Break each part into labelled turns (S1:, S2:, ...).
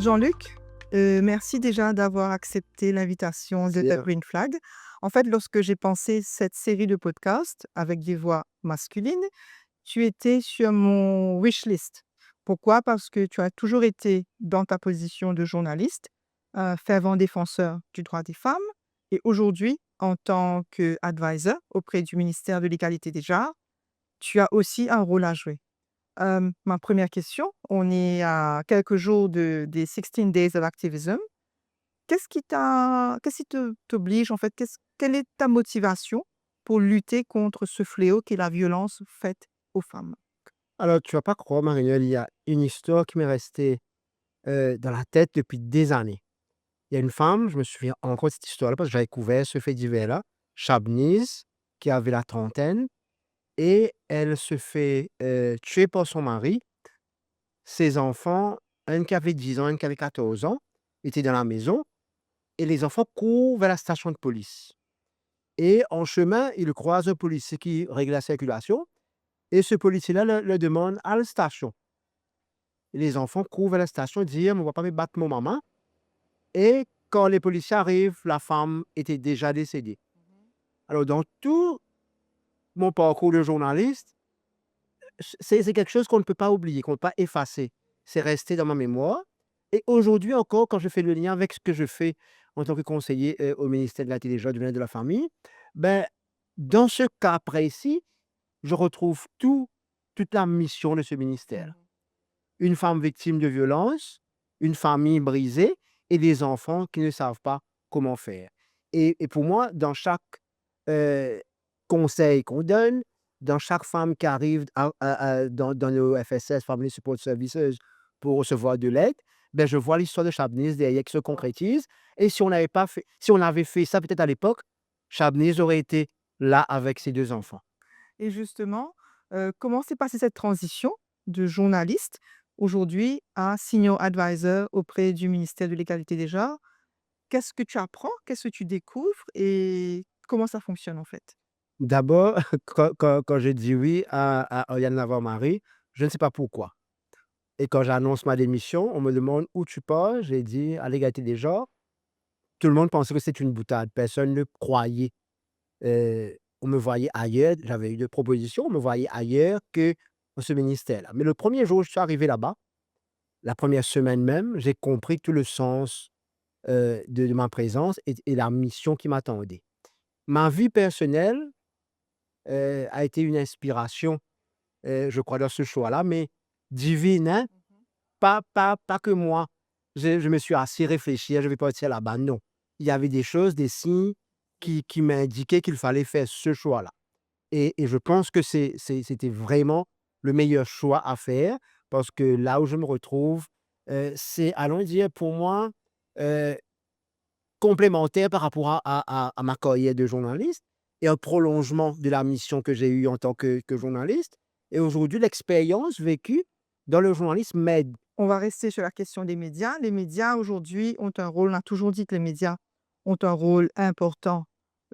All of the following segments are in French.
S1: Jean-Luc, merci déjà d'avoir accepté l'invitation de The
S2: Bien.
S1: Green Flag. En fait, lorsque j'ai pensé cette série de podcasts avec des voix masculines, tu étais sur mon wish list. Pourquoi? Parce que tu as toujours été dans ta position de journaliste, fervent défenseur du droit des femmes et aujourd'hui, en tant qu'advisor auprès du ministère de l'Égalité des genres, tu as aussi un rôle à jouer. Ma première question, on est à quelques jours des 16 Days of Activism. Qu'est-ce qui te t'oblige en fait? Quelle est ta motivation pour lutter contre ce fléau qui est la violence faite aux femmes?
S2: Alors, tu vas pas croire, Marielle, il y a une histoire qui m'est restée, dans la tête depuis des années. Il y a une femme, je me souviens encore de cette histoire-là parce que j'avais couvert ce fait divers-là, Shabniz, qui avait la trentaine et elle se fait, tuer par son mari. Ses enfants, un qui avait 10 ans, un qui avait 14 ans, étaient dans la maison et les enfants courent vers la station de police et en chemin, ils croisent un policier qui règle la circulation et ce policier-là leur demande: «À la station». Les enfants courent vers la station et disent: «On ne va pas me battre mon maman» et quand les policiers arrivent, la femme était déjà décédée. Alors dans tout mon parcours de journaliste, c'est quelque chose qu'on ne peut pas oublier, qu'on ne peut pas effacer. C'est resté dans ma mémoire et aujourd'hui encore, quand je fais le lien avec ce que je fais en tant que conseiller, au ministère de la Télé, du bien de la famille, ben, dans ce cas précis, je retrouve toute la mission de ce ministère.
S1: Mmh.
S2: Une femme victime de violence, une famille brisée et des enfants qui ne savent pas comment faire. Et pour moi, dans chaque, heu, conseil qu'on donne, dans chaque femme qui arrive dans nos FSS, Family Support Services, pour recevoir de l'aide, ben je vois l'histoire de Shabniz derrière qui se concrétise et si on avait fait ça peut-être à l'époque, Shabniz aurait été là avec ses 2 enfants.
S1: Et justement, comment s'est passée cette transition de journaliste aujourd'hui à senior advisor auprès du ministère de l'Égalité des genres? Qu'est-ce que tu apprends? Qu'est-ce que tu découvres et comment ça fonctionne en fait?
S2: D'abord, quand j'ai dit oui à Oriane Navarre-Marie, je ne sais pas pourquoi et quand j'annonce ma démission, on me demande: «Où tu pars?» J'ai dit: «À l'égalité des genres». Tout le monde pensait que c'était une boutade, personne ne croyait. On me voyait ailleurs, j'avais eu des propositions, on me voyait ailleurs que dans ce ministère-là. Mais le premier jour où je suis arrivé là-bas, la première semaine même, j'ai compris tout le sens, de ma présence et la mission qui m'attendait. Ma vie personnelle, a été une inspiration, je crois dans ce choix-là, mais divine, hein, pas que moi. Je me suis assis réfléchir, je vais partir là-bas, non. Il y avait des choses, des signes qui m'indiquaient qu'il fallait faire ce choix-là et je pense que c'était vraiment le meilleur choix à faire parce que là où je me retrouve, c'est, allons dire pour moi, heu, complémentaire par rapport à ma carrière de journaliste et un prolongement de la mission que j'ai eue en tant que journaliste et aujourd'hui l'expérience vécue dans le journalisme m'aide.
S1: On va rester sur la question des médias. Les médias aujourd'hui ont un rôle, on a toujours dit que les médias ont un rôle important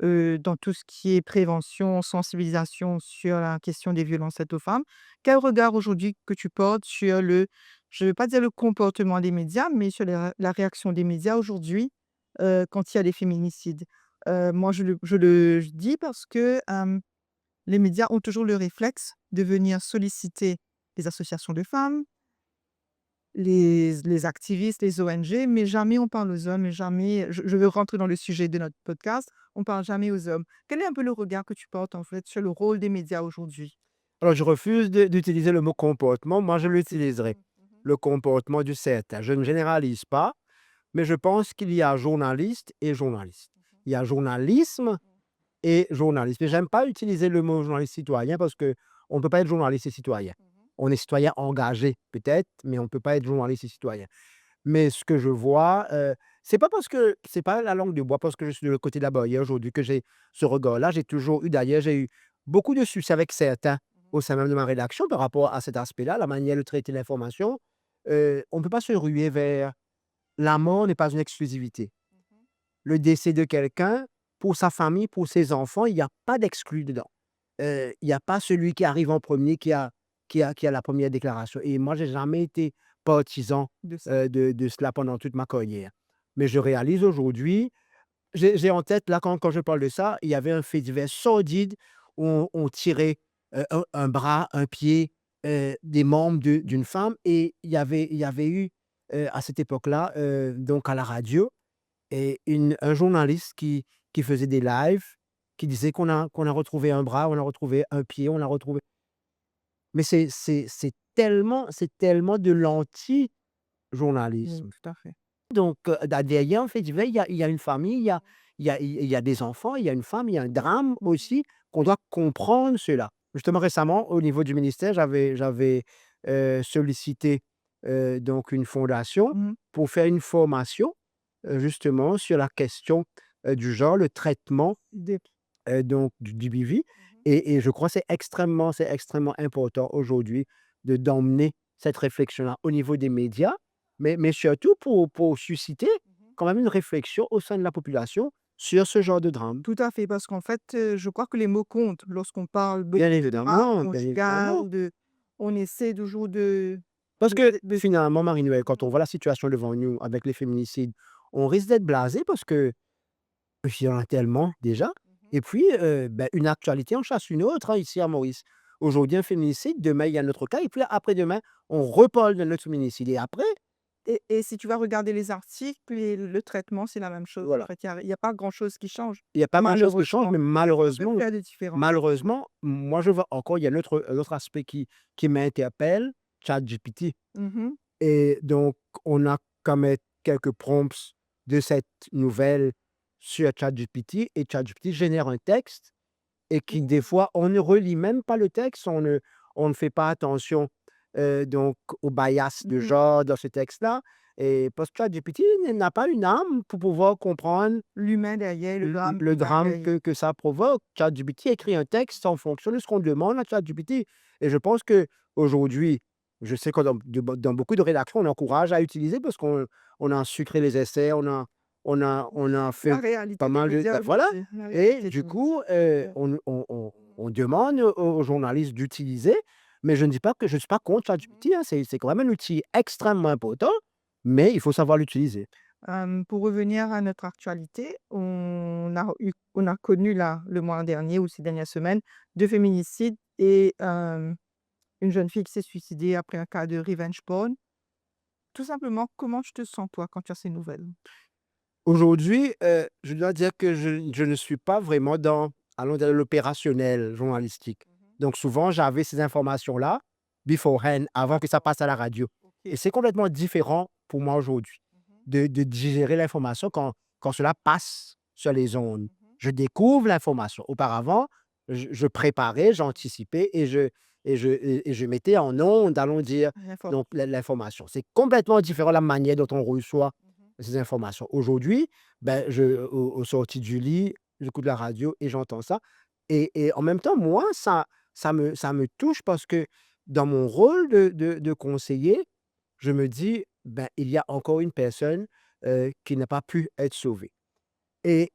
S1: dans tout ce qui est prévention, sensibilisation sur la question des violences faites aux femmes. Quel regard aujourd'hui que tu portes sur je ne veux pas dire le comportement des médias, mais sur la réaction des médias aujourd'hui quand il y a des féminicides? Moi, je le dis parce que les médias ont toujours le réflexe de venir solliciter les associations de femmes, les activistes, les ONG, mais jamais on parle aux hommes et jamais je veux rentrer dans le sujet de notre podcast, on parle jamais aux hommes. Quel est un peu le regard que tu portes, en fait, sur le rôle des médias aujourd'hui?
S2: Alors je refuse d'utiliser le mot comportement, moi je l'utiliserai.
S1: Mmh.
S2: Le comportement du certain. Je ne généralise pas, mais je pense qu'il y a journaliste et journaliste. Il y a journalisme et journaliste. Mais j'aime pas utiliser le mot journaliste citoyen parce que on ne peut pas être journaliste et citoyen. On est citoyen engagé peut-être, mais on ne peut pas être journaliste et citoyen. Mais ce que je vois, c'est pas parce que c'est pas la langue de bois, parce que je suis de l'autre côté de la barrière aujourd'hui que j'ai ce regard-là. J'ai toujours eu d'ailleurs, j'ai eu beaucoup de succès avec certains au sein même de ma rédaction par rapport à cet aspect-là, la manière de traiter l'information. On ne peut pas se ruer vers la mort n'est pas une exclusivité. Le décès de quelqu'un, pour sa famille, pour ses enfants, il y a pas d'exclu dedans. Il y a pas celui qui arrive en premier qui a la première déclaration et moi, j'ai jamais été partisan
S1: de ça.
S2: de cela pendant toute ma carrière. Mais je réalise aujourd'hui, j'ai en tête, là, quand je parle de ça, il y avait un fait divers sordide où on tirait un bras, un pied, des membres d'une femme. Et il y avait eu, à cette époque-là, donc à la radio, et un journaliste qui faisait des lives, qui disait qu'on a retrouvé un bras, on a retrouvé un pied, on a retrouvé. Mais c'est tellement de
S1: Oui,
S2: l'anti-journalisme.
S1: tout à fait.
S2: Donc, derrière un fait divers, il y a une famille, il y a des enfants, il y a une femme, il y a un drame
S1: Mmh.
S2: aussi, qu'on doit comprendre cela. Justement, récemment, au niveau du ministère, j'avais sollicité, donc une fondation
S1: Mmh.
S2: pour faire une formation, justement sur la question, du genre, le traitement,
S1: Des
S2: donc du BV.
S1: Mmh.
S2: Et je crois que c'est extrêmement important aujourd'hui d'emmener cette réflexion-là au niveau des médias, mais surtout pour susciter
S1: Mmh.
S2: quand même une réflexion au sein de la population sur ce genre de drame.
S1: Tout à fait, parce qu'en fait, je crois que les mots comptent lorsqu'on parle de
S2: Bien
S1: drame
S2: évidemment, bien évidemment.
S1: conjugal, on essaie toujours
S2: Parce que
S1: de
S2: finalement, Marie-Noëlle, quand on
S1: mmh
S2: voit la situation devant nous avec les féminicides, on risque d'être blasé parce que il y en a tellement déjà.
S1: mh.
S2: Et puis, une actualité en chasse une autre, hein, ici à Maurice. Aujourd'hui, un féminicide, demain, il y a un autre cas, et puis après-demain, on reparle d'un autre féminicide. Et après,
S1: Et si tu vas regarder les articles et le traitement, c'est la même chose. En
S2: voilà,
S1: fait, il y a pas grand-chose qui change,
S2: il y a pas grand-chose qui change,
S1: malheureusement.
S2: mais
S1: On peut
S2: malheureusement,
S1: faire des différences.
S2: malheureusement, moi, je vois encore, il y a un autre aspect qui m'interpelle, ChatGPT.
S1: Mmh.
S2: Et donc, on a qu'à mettre quelques prompts de cette nouvelle sur ChatGPT, et ChatGPT génère un texte, et qui, des fois, on ne relit même pas le texte, on ne fait pas attention, donc au bias de
S1: Mmh.
S2: genre dans ce texte-là. Et parce que ChatGPT n'a pas une âme pour pouvoir comprendre
S1: L'humain derrière, le drame
S2: le
S1: qui va
S2: drame
S1: derrière.
S2: que ça provoque. ChatGPT écrit un texte en fonction de ce qu'on demande à ChatGPT. Et je pense qu'aujourd'hui, je sais que dans beaucoup de rédactions, on encourage à utiliser, parce qu'on a sucré les essais, on a fait
S1: La réalité
S2: pas
S1: des
S2: mal de,
S1: médias
S2: voilà.
S1: aujourd'hui, la
S2: Et
S1: réalité des
S2: du
S1: médias.
S2: coup,
S1: Ouais.
S2: on demande aux journalistes d'utiliser, mais je ne dis pas que je ne suis pas contre
S1: Mmh.
S2: ChatGPT, hein, c'est quand même un outil extrêmement important, mais il faut savoir l'utiliser.
S1: Pour revenir à notre actualité, on a connu là, le mois dernier ou ces dernières semaines, 2 féminicides et une jeune fille qui s'est suicidée après un cas de revenge porn. Tout simplement, comment tu te sens toi quand tu as ces nouvelles?
S2: Aujourd'hui, je dois dire que je ne suis pas vraiment dans, allons dire, l'opérationnel journalistique.
S1: Mmh.
S2: Donc souvent, j'avais ces informations-là beforehand, avant que ça
S1: D'accord,
S2: passe à la radio. Et
S1: OK.
S2: c'est complètement différent pour moi aujourd'hui
S1: Mmh.
S2: de digérer l'information quand cela passe sur les ondes.
S1: Mmh.
S2: Je découvre l'information. Auparavant, je préparais, j'anticipais, et je mettais en ondes, allons dire, donc l'information. C'est complètement différent la manière dont on reçoit
S1: Mmh.
S2: ces informations. Aujourd'hui, au sorti du lit, j'écoute la radio et j'entends ça. Et en même temps, moi, ça me touche, parce que dans mon rôle de conseiller, je me dis: il y a encore une personne, qui n'a pas pu être sauvée. Et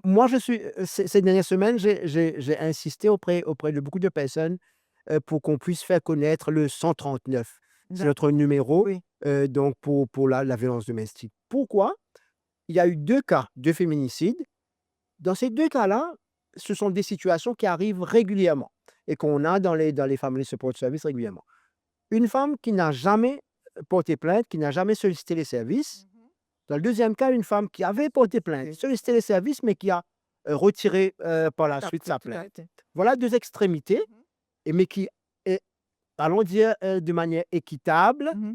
S2: moi, ces dernières semaines, j'ai insisté auprès de beaucoup de personnes, pour qu'on puisse faire connaître le 139. C'est notre
S1: D'accord,
S2: numéro,
S1: oui.
S2: donc pour la violence domestique. Pourquoi? Il y a eu 2 cas de féminicide. Dans ces 2 cas-là, ce sont des situations qui arrivent régulièrement et qu'on a dans les Family Support Services régulièrement. Une femme qui n'a jamais porté plainte, qui n'a jamais sollicité les services.
S1: Mmh.
S2: Dans le deuxième cas, une femme qui avait porté plainte,
S1: Sollicité.
S2: sollicité les services, mais qui a, retiré, par la suite
S1: Après
S2: sa
S1: tout
S2: plainte.
S1: à fait.
S2: Voilà 2 extrémités,
S1: Mmh.
S2: mais qui, est, allons dire, de manière équitable,
S1: Mmh.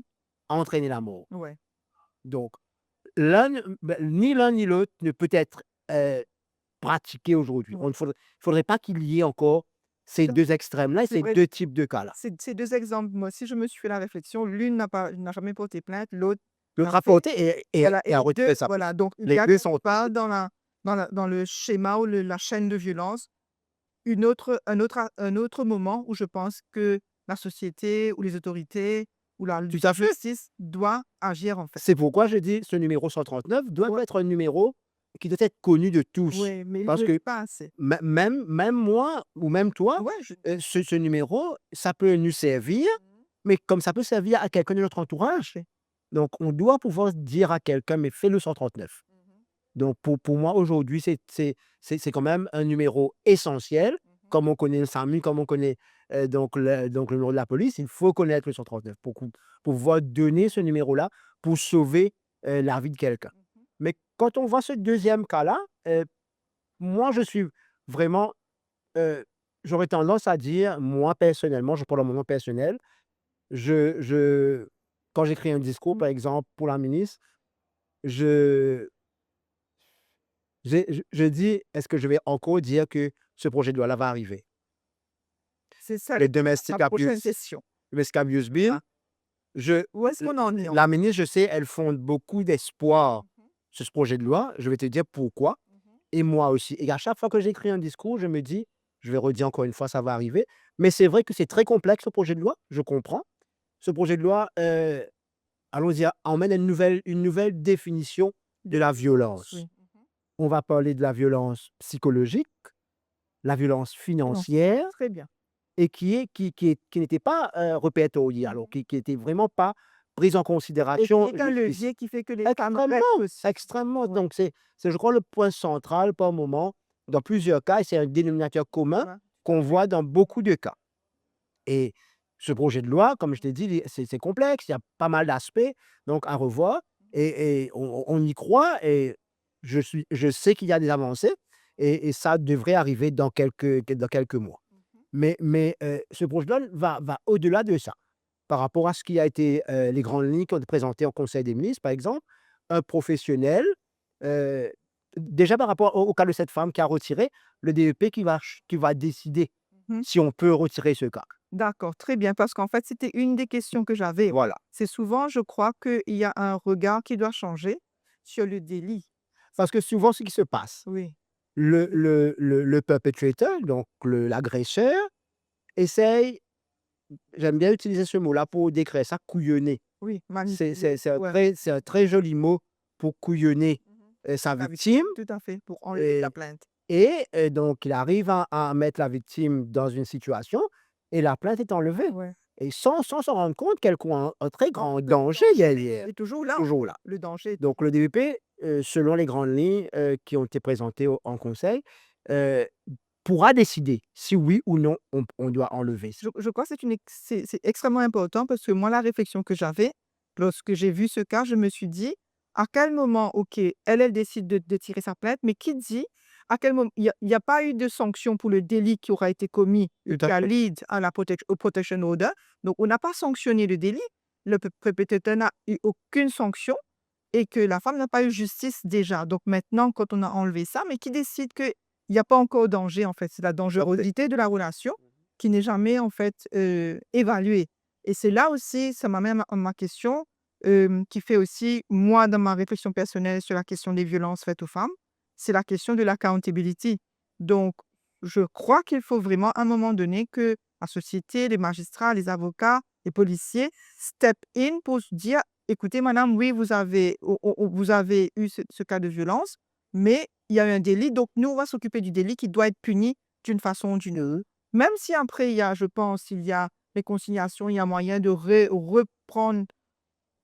S2: a entraîné la mort.
S1: Ouais.
S2: Donc ni l'un ni l'autre ne peut être, pratiqué aujourd'hui.
S1: Ouais.
S2: Il faudrait pas qu'il y ait encore ces
S1: Ça,
S2: 2 extrêmes-là, et
S1: c'est
S2: ces
S1: vrai,
S2: 2 types de cas-là.
S1: ces 2 exemples, moi aussi je me suis fait la réflexion, l'une n'a jamais porté plainte, l'autre
S2: L'autre
S1: l'a
S2: a
S1: fait.
S2: porté et
S1: Voilà, et
S2: a
S1: les 2,
S2: retiré sa plainte.
S1: voilà, donc il y
S2: Les
S1: a
S2: 2
S1: quelque
S2: sont
S1: part dans le schéma ou le la chaîne de violence, un autre moment où je pense que la société ou les autorités ou la
S2: tout à fait.
S1: justice doit agir, en fait.
S2: C'est pourquoi je dis, ce numéro 139 doit
S1: Ouais,
S2: être un numéro qui doit être connu de tous.
S1: ouais, mais il
S2: Parce
S1: ne le dit
S2: que
S1: pas assez.
S2: même moi ou même toi,
S1: Ouais, je
S2: ce numéro, ça peut nous servir,
S1: Mmh.
S2: mais comme ça peut servir à quelqu'un de notre entourage.
S1: Parfait.
S2: Donc on doit pouvoir dire à quelqu'un: «Mais fais le 139».
S1: Mmh.
S2: Donc pour moi aujourd'hui, c'est quand même un numéro essentiel.
S1: Mmh.
S2: Comme on connaît le SAMU, comme on connaît, donc le numéro de la police, il faut connaître le 139 pour pouvoir donner ce numéro-là pour sauver, la vie de quelqu'un.
S1: Mmh.
S2: Mais quand on voit ce deuxième cas-là, moi je suis vraiment, heu, j'aurais tendance à dire, moi personnellement, je parle dans mon nom personnel, je quand j'écris un discours,
S1: Mmh.
S2: par exemple, pour la ministre, je je dis: «Est-ce que je vais encore dire que ce projet de loi-là va arriver?»
S1: C'est ça
S2: Les
S1: ma
S2: domestic
S1: prochaine
S2: abuse
S1: question.
S2: domestic abuse bill,
S1: Ah,
S2: je
S1: où est-ce qu'on en est en
S2: la
S1: fait?
S2: ministre, je sais, elle fonde beaucoup d'espoir
S1: Mmh.
S2: sur ce projet de loi. Je vais te dire pourquoi,
S1: Mmh.
S2: et moi aussi, et à chaque fois que j'écris un discours, je me dis: «Je vais redire encore une fois, ça va arriver». Mais c'est vrai que c'est très complexe ce projet de loi, je comprends. Ce projet de loi, allons dire, emmène une nouvelle définition de
S1: De
S2: la
S1: violence,
S2: violence.
S1: oui. Mmh.
S2: On va parler de la violence psychologique, la violence
S1: Financière,
S2: financière,
S1: très bien.
S2: et qui n'était pas, répertoriée, alors
S1: Mmh.
S2: qui était vraiment pas prise en
S1: Et qui
S2: considération
S1: est un
S2: jusqu'ici.
S1: levier qui fait que les femmes
S2: Extrêmement,
S1: restent aussi.
S2: extrêmement.
S1: Ouais,
S2: Donc c'est je crois le point central par moment dans plusieurs cas, et c'est un dénominateur commun
S1: ouais, tout à
S2: qu'on
S1: fait.
S2: voit dans beaucoup de cas. Et ce projet de loi, comme je t'ai dit, il est c'est complexe, il y a pas mal d'aspects donc à revoir, et on y croit, et je sais qu'il y a des avancées, et ça devrait arriver dans quelques mois.
S1: Mmh.
S2: Mais ce projet de loi va au-delà de ça. Par rapport à ce qui a été, les grandes lignes qui ont été présentées au conseil des ministres, par exemple, un professionnel, heu, déjà par rapport au cas de cette femme qui a retiré, le DEP qui va décider
S1: Mmh.
S2: si on peut retirer ce cas.
S1: D'accord, très bien, parce qu'en fait, c'était une des questions que j'avais.
S2: Voilà.
S1: C'est souvent, je crois qu'il y a un regard qui doit changer sur le délit.
S2: Parce que souvent ce qui se passe,
S1: Oui,
S2: le perpetrator, donc l'agresseur, essaye, j'aime bien utiliser ce mot-là pour décrire ça, couillonner.
S1: oui,
S2: C'est
S1: manipuler.
S2: c'est c'est un
S1: Ouais.
S2: très c'est un très joli mot pour couillonner,
S1: Mmh.
S2: sa
S1: La
S2: victime,
S1: victime, tout à fait, pour enlever la
S2: et
S1: plainte.
S2: donc il arrive à mettre la victime dans une situation, et la plainte est enlevée,
S1: Ouais.
S2: et sans s'en rendre compte qu'elle court un très
S1: Non,
S2: grand
S1: que le
S2: danger
S1: danger
S2: derrière,
S1: est toujours là, en
S2: toujours
S1: fait.
S2: là.
S1: Le danger est
S2: Donc
S1: toujours
S2: le DEP, selon les grandes lignes, qui ont été présentées en conseil, heu, pourra décider si oui ou non on doit enlever ça.
S1: je crois que c'est extrêmement important parce que moi, la réflexion que j'avais, lorsque j'ai vu ce cas, je me suis dit: «À quel moment, OK, elle décide de tirer sa plainte, mais qui dit à quel moment il y a pas eu de sanction pour le délit qui aura été commis et
S2: Tout à
S1: qui a
S2: fait.
S1: lead à la au protection order». Donc on n'a pas sanctionné le délit, le perpétrateur n'a eu aucune sanction et que la femme n'a pas eu justice déjà. Donc maintenant, quand on a enlevé ça, mais qui décide qu'il y a pas encore danger, en fait? C'est la
S2: Tout à fait.
S1: dangerosité de la relation qui n'est jamais, en fait, évaluée. Et c'est là aussi, ça m'amène à ma question, qui fait aussi, moi, dans ma réflexion personnelle sur la question des violences faites aux femmes, c'est la question de l'accountability. Donc, je crois qu'il faut vraiment, à un moment donné, que la société, les magistrats, les avocats, les policiers step in pour se dire: «Écoutez madame, oui, vous avez eu ce cas de violence, mais il y a eu un délit, donc nous, on va s'occuper du délit qui doit être puni d'une façon ou d'une autre». Même si après il y a, je pense, il y a réconciliation, il y a moyen de reprendre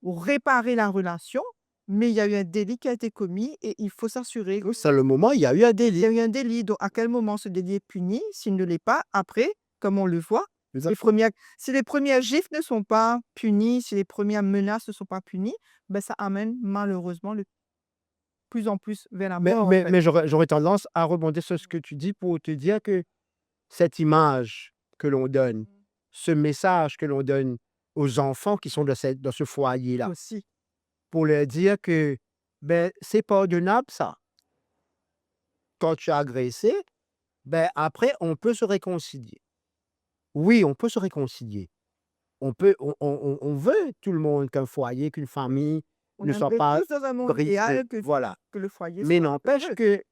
S1: ou réparer la relation, mais il y a eu un délit qui a été commis et il faut s'assurer
S2: Oui, c'est le moment, il y a eu un
S1: il y
S2: délit.
S1: a eu un délit. Donc à quel moment ce délit est puni? S'il ne l'est pas, après, comme on le voit,
S2: Tout à
S1: les
S2: fait.
S1: premières si les premières gifles ne sont pas punies, si les premières menaces ne sont pas punies, ben ça amène malheureusement de plus en plus vers la
S2: Mais
S1: mort, en
S2: mais
S1: fait.
S2: mais j'aurais tendance à rebondir sur ce que tu dis pour te dire que cette image que l'on donne,
S1: Mmh.
S2: ce message que l'on donne aux enfants qui sont dans ce foyer-là,
S1: Aussi.
S2: pour leur dire que, ben, c'est pardonnable ça. Quand tu as agressé, ben, après on peut se réconcilier. Oui, on peut se réconcilier. On veut tout le monde qu'un foyer, qu'une famille
S1: On
S2: ne soit
S1: aimerait
S2: pas
S1: tous dans un monde
S2: brisée.
S1: idéal que
S2: Voilà.
S1: le foyer
S2: Mais
S1: soit
S2: n'empêche
S1: heureux.
S2: que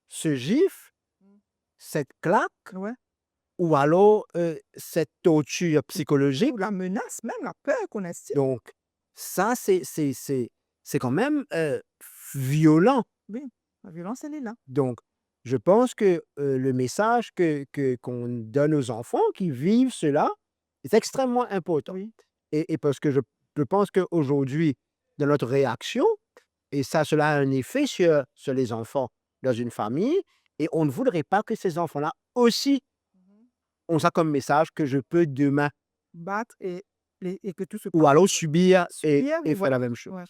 S2: ce gifle,
S1: Mmh.
S2: cette claque,
S1: Ouais.
S2: ou alors, cette torture
S1: Ou
S2: psychologique,
S1: la menace même, la peur qu'on instille.
S2: donc ça, c'est quand même, violent.
S1: Oui, la violence, elle est là.
S2: Donc je pense que, le message qu'on donne aux enfants qui vivent cela est extrêmement important.
S1: Oui.
S2: et parce que je pense qu'aujourd'hui, dans notre réaction, et ça, cela a un effet sur les enfants dans une famille, et on ne voudrait pas que ces enfants-là aussi
S1: Mmh.
S2: ont ça comme message que je peux demain
S1: Battre et que tout se
S2: ou
S1: passe,
S2: alors subir
S1: subir et
S2: et faire
S1: voilà,
S2: la même chose.
S1: ouais.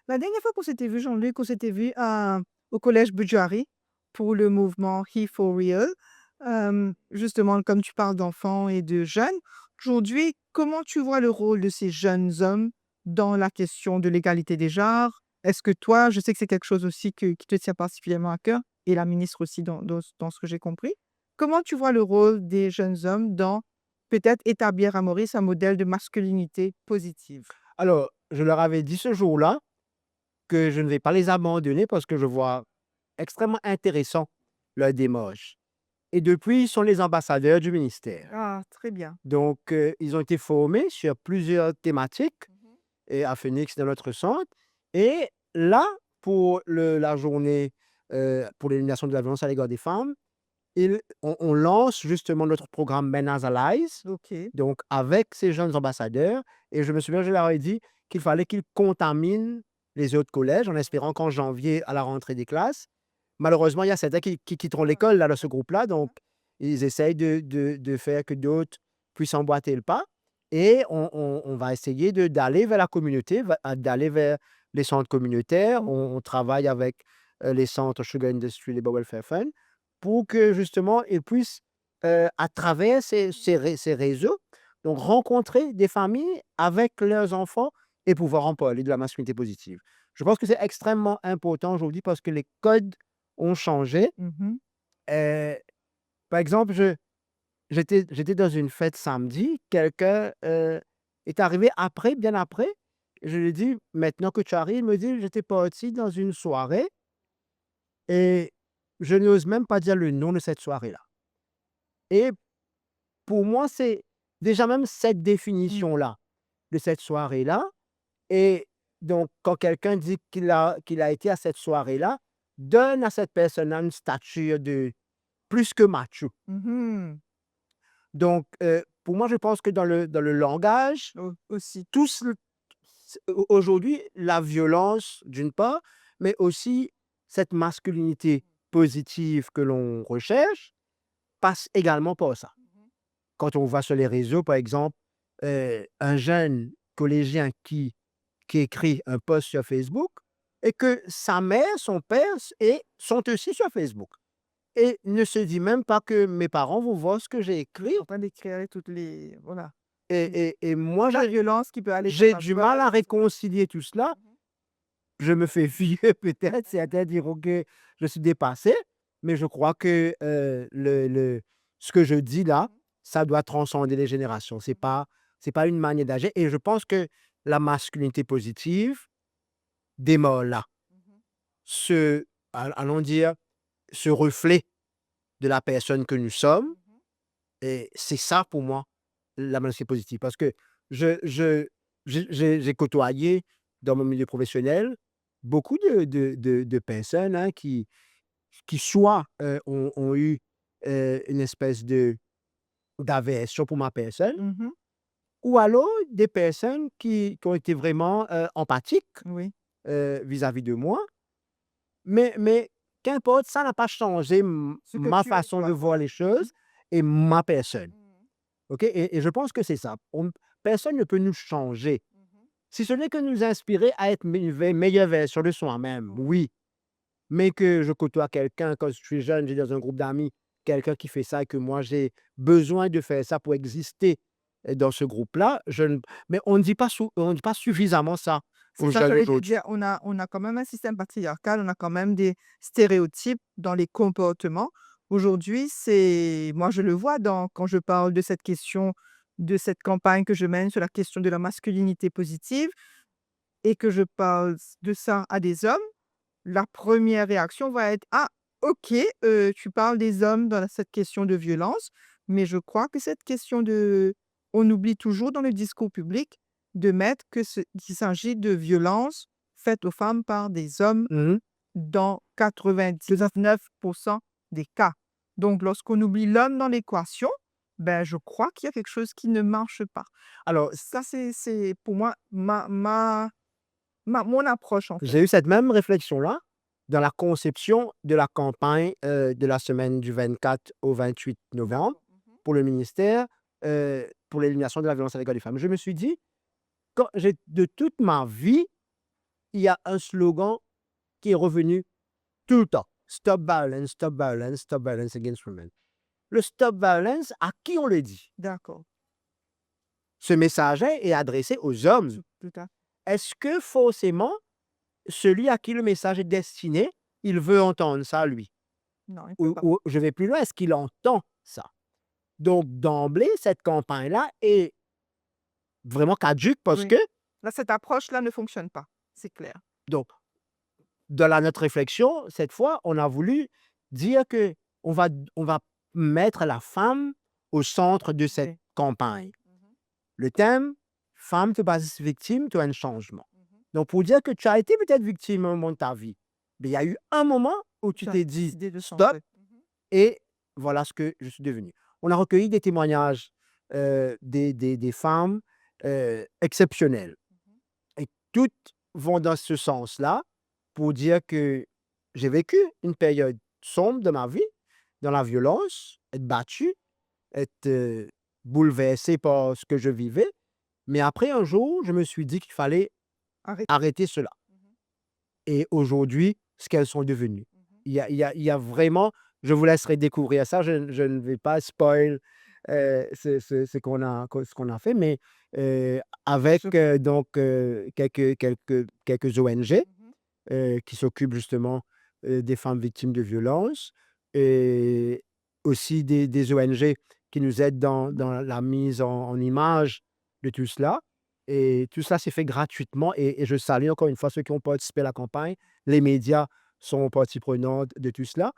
S1: La dernière fois qu'on s'était vu, Jean-Luc, on s'était vu au collège Budjari pour le mouvement He for Real. Justement, comme tu parles d'enfants et de jeunes, aujourd'hui, comment tu vois le rôle de ces jeunes hommes dans la question de l'égalité des genres? Est-ce que toi, je sais que c'est quelque chose aussi qui te tient particulièrement à cœur et la ministre aussi dans ce que j'ai compris. Comment tu vois le rôle des jeunes hommes dans peut-être établir à Maurice un modèle de masculinité positive?
S2: Alors, je leur avais dit ce jour-là que je ne vais pas les abandonner parce que je vois extrêmement intéressant leur démarche. Et depuis, ils sont les ambassadeurs du ministère.
S1: Ah, très bien.
S2: Donc, ils ont été formés sur plusieurs thématiques
S1: Mmh.
S2: et à Phoenix, dans notre centre. Et là, pour la journée pour l'élimination de la violence à l'égard des femmes, on lance justement notre programme Men as Allies,
S1: OK.
S2: donc avec ces jeunes ambassadeurs. Et je me souviens, je leur ai dit qu'il fallait qu'ils contaminent les autres collèges en espérant qu'en janvier, à la rentrée des classes, malheureusement, il y a certains qui quitteront l'école là, dans ce groupe-là. Donc, ils essayent de faire que d'autres puissent emboîter le pas. Et on va essayer d'aller vers la communauté, d'aller vers les centres communautaires.
S1: Mmh.
S2: On travaille avec les centres Sugar Industry, les Welfare Fund, pour que justement, ils puissent, à travers ces réseaux, donc rencontrer des familles avec leurs enfants et pouvoir en parler de la masculinité positive. Je pense que c'est extrêmement important aujourd'hui parce que les codes ont changé.
S1: Mmh.
S2: Heu, Par exemple, j'étais dans une fête samedi, quelqu'un, est arrivé après, bien après. Je lui ai dit: «Maintenant que tu arrives», il me dit: «J'étais parti dans une soirée et je n'ose même pas dire le nom de cette soirée-là». Et pour moi, c'est déjà même cette
S1: Mmh.
S2: définition-là, de cette soirée-là. Et donc quand quelqu'un dit qu'il a été à cette soirée-là, donne à cette personne-là une stature de plus que macho.
S1: Mmh.
S2: Donc, pour moi, je pense que dans le langage,
S1: Aussi.
S2: tous le aujourd'hui, la violence d'une part, mais aussi cette masculinité positive que l'on recherche, passe également par ça.
S1: Mmh.
S2: Quand on voit sur les réseaux, par exemple, un jeune collégien qui écrit un post sur Facebook et que sa mère, son père sont aussi sur Facebook et ne se dit même pas que mes parents vont voir ce que j'ai écrit.
S1: En train d'éclairer toutes les voilà. Mmh.
S2: Et moi,
S1: La violence qui peut aller dans
S2: j'ai
S1: sa
S2: du mal à
S1: boîte.
S2: réconcilier tout cela.
S1: Mmh.
S2: Je me fais vieux peut-être, certains diront que je suis dépassé, mais je crois que, ce que je dis là,
S1: Mmh.
S2: ça doit transcender les générations.
S1: Mmh.
S2: C'est pas une manière d'agir et je pense que la masculinité positive démarre là.
S1: Mmh.
S2: Ce allons dire, ce reflet de la personne que nous sommes.
S1: Mmh.
S2: Et c'est ça pour moi, la mentalité positive. Parce que je j'ai côtoyé dans mon milieu professionnel beaucoup de personnes, hein, qui soit, ont eu, une espèce d'aversion pour ma personne
S1: Mmh.
S2: ou alors des personnes qui ont été vraiment, empathiques,
S1: Oui.
S2: vis-à-vis de moi. Mais qu'importe, ça n'a pas changé
S1: Ce que
S2: ma
S1: tu es
S2: façon de
S1: toi.
S2: voir les
S1: Mmh.
S2: choses et ma personne.
S1: Mmh.
S2: OK? Et je pense que c'est ça. Personne ne peut nous changer.
S1: Mmh.
S2: Si ce n'est que nous inspirer à être meilleure version de soi-même,
S1: Oui.
S2: oui. Mais que je côtoie quelqu'un quand je suis jeune, j'ai dans un groupe d'amis, quelqu'un qui fait ça et que moi j'ai besoin de faire ça pour exister, dans ce groupe-là, je ne mais on ne dit pas suffisamment ça
S1: C'est
S2: aux
S1: ça que
S2: jeunes
S1: j'allais te
S2: aujourd'hui.
S1: dire. On a quand même un système patriarcal, on a quand même des stéréotypes dans les comportements. Aujourd'hui, c'est moi, je le vois quand je parle de cette question, de cette campagne que je mène sur la question de la masculinité positive et que je parle de ça à des hommes, la première réaction va être: «Ah OK, tu parles des hommes dans cette question de violence», mais je crois que cette question on oublie toujours dans le discours public de mettre qu'il s'agit de violences faites aux femmes par des hommes
S2: Mmh.
S1: dans
S2: Tout à
S1: 99 des cas. Donc lorsqu'on oublie l'homme dans l'équation, ben, je crois qu'il y a quelque chose qui ne marche pas. Alors ça, c'est pour moi mon approche, en fait.
S2: J'ai eu cette même réflexion-là dans la conception de la campagne, de la semaine du 24 au 28 novembre
S1: D'accord. Mmh.
S2: pour le ministère, pour l'élimination de la violence à l'égard des femmes. Je me suis dit, quand j'ai de toute ma vie, il y a un slogan qui est revenu tout le temps: «Stop violence, stop violence, stop violence against women». Le stop violence, à qui on le dit?
S1: D'accord.
S2: Ce message est adressé aux hommes.
S1: Tout à
S2: Est-ce que forcément celui à qui le message est destiné, il veut entendre ça lui?
S1: non, il peut
S2: Ou
S1: pas.
S2: ou je vais plus loin, est-ce qu'il entend ça? Donc d'emblée, cette campagne-là est vraiment caduque parce
S1: Oui.
S2: que
S1: Là, cette approche-là ne fonctionne pas, c'est clair.
S2: donc dans notre réflexion, cette fois, on a voulu dire que on va mettre la femme au centre de cette
S1: Oui.
S2: campagne.
S1: Mmh.
S2: Le thème: «Femme, tu pas victime, tu as un changement».
S1: Mmh.
S2: Donc pour dire que tu as été peut-être victime à un moment de ta vie, mais il y a eu un moment où tu
S1: Tu as
S2: t'es dit:
S1: décidé de
S2: «Stop»
S1: changer. Mmh.
S2: et voilà ce que je suis devenu. On a recueilli des témoignages, des femmes, exceptionnelles
S1: Mmh.
S2: et toutes vont dans ce sens-là pour dire que j'ai vécu une période sombre de ma vie, dans la violence, être battu, être, bouleversé par ce que je vivais, mais après un jour, je me suis dit qu'il fallait
S1: Arrête.
S2: arrêter cela.
S1: Mmh.
S2: Et aujourd'hui, ce qu'elles sont devenues.
S1: Mmh.
S2: Il y a vraiment, je vous laisserai découvrir ça, je ne vais pas spoil, ce qu'on a fait, mais, avec,
S1: Je
S2: donc, quelques ONG,
S1: Mmh.
S2: qui s'occupent justement, des femmes victimes de violences et aussi des ONG qui nous aident dans la mise en image de tout cela et tout cela s'est fait gratuitement et je salue encore une fois ceux qui ont participé à la campagne. Les médias sont partie prenante de tout cela,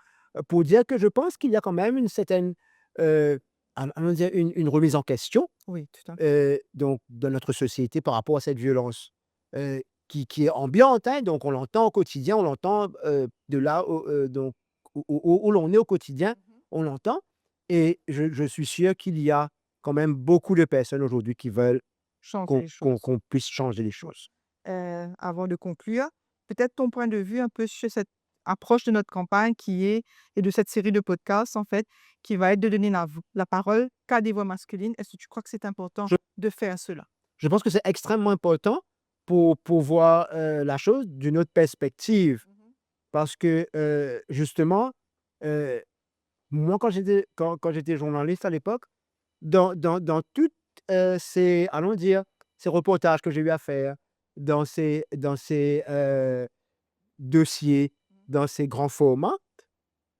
S2: pour dire que je pense qu'il y a quand même une certaine, allons dire une remise en question,
S1: Oui, tout à fait.
S2: donc dans notre société par rapport à cette violence, qui est ambiante, hein, donc on l'entend au quotidien, on l'entend, de là donc où l'on est au quotidien,
S1: Mmh.
S2: on l'entend et je suis sûr qu'il y a quand même beaucoup de personnes aujourd'hui qui veulent
S1: Changer
S2: qu'on
S1: les
S2: qu'on
S1: choses.
S2: qu'on puisse changer les
S1: Ouais.
S2: choses.
S1: Avant de conclure, peut-être ton point de vue un peu sur cette approche de notre campagne qui est et de cette série de podcasts, en fait, qui va être de donner la parole qu'à des voix masculines. Est-ce que tu crois que c'est important
S2: Je
S1: de faire cela?
S2: je pense que c'est extrêmement important pour voir, la chose d'une autre perspective
S1: Mmh.
S2: parce que, justement, heu, moi quand j'étais journaliste à l'époque, dans toutes, ces allons dire, ces reportages que j'ai eu à faire, dans ces dossiers,
S1: Mmh.
S2: dans ces grands formats,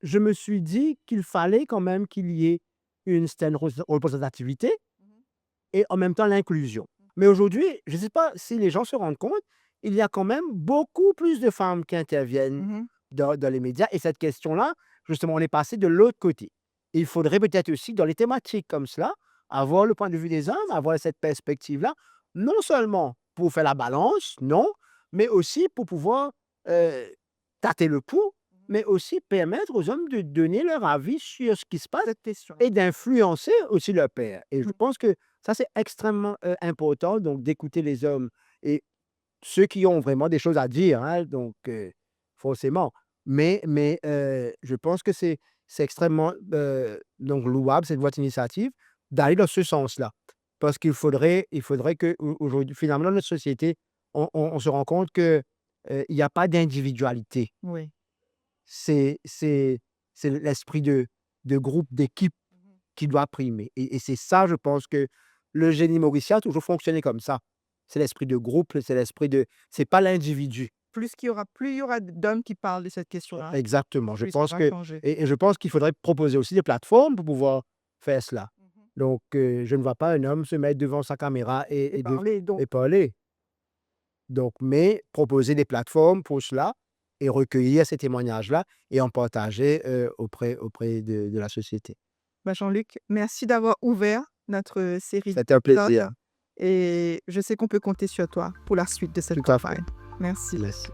S2: je me suis dit qu'il fallait quand même qu'il y ait une certaine représentativité
S1: Mmh.
S2: et en même temps l'inclusion.
S1: Mmh.
S2: Mais aujourd'hui, je ne sais pas si les gens se rendent compte, il y a quand même beaucoup plus de femmes qui interviennent
S1: Mmh.
S2: dans les médias et cette question-là, justement, on est passé de l'autre côté. Il faudrait peut-être aussi, dans les thématiques comme cela, avoir le point de vue des hommes, avoir cette perspective-là, non seulement pour faire la balance, non, mais aussi pour pouvoir, heu, tâter le pouls,
S1: Mmh.
S2: mais aussi permettre aux hommes de donner leur avis sur ce qui se passe
S1: Cette question.
S2: et d'influencer aussi leur père et je
S1: Mmh.
S2: pense que ça, c'est extrêmement, important donc d'écouter les hommes et ceux qui ont vraiment des choses à dire, hein, donc forcément. Mais je pense que c'est extrêmement, donc louable cette votre initiative d'aller dans ce sens-là. Parce il faudrait qu'aujourd'hui finalement dans notre société, on se rend compte que, il y a pas d'individualité.
S1: Oui.
S2: C'est c'est l'esprit de groupe, d'équipe
S1: Mmh.
S2: qui doit primer et c'est ça, je pense que le génie mauricien a toujours fonctionné comme ça. C'est l'esprit de groupe, c'est l'esprit de c'est pas l'individu.
S1: Plus il y aura d'hommes qui parlent de cette question-là,
S2: Exactement. Je
S1: plus ça
S2: pense
S1: va
S2: que
S1: changer.
S2: et je pense qu'il faudrait proposer aussi des plateformes pour pouvoir faire cela.
S1: Mmh.
S2: Donc je ne vois pas un homme se mettre devant sa caméra
S1: Et parler donc
S2: et parler. Donc mais proposer des plateformes pour cela et recueillir ces témoignages-là et en partager, auprès de la société.
S1: bah, Jean-Luc, merci d'avoir ouvert notre série
S2: C'était un
S1: d'épisodes
S2: plaisir.
S1: et je sais qu'on peut compter sur toi pour la suite de cette
S2: Tout à fait.
S1: campagne. Merci.
S2: Merci.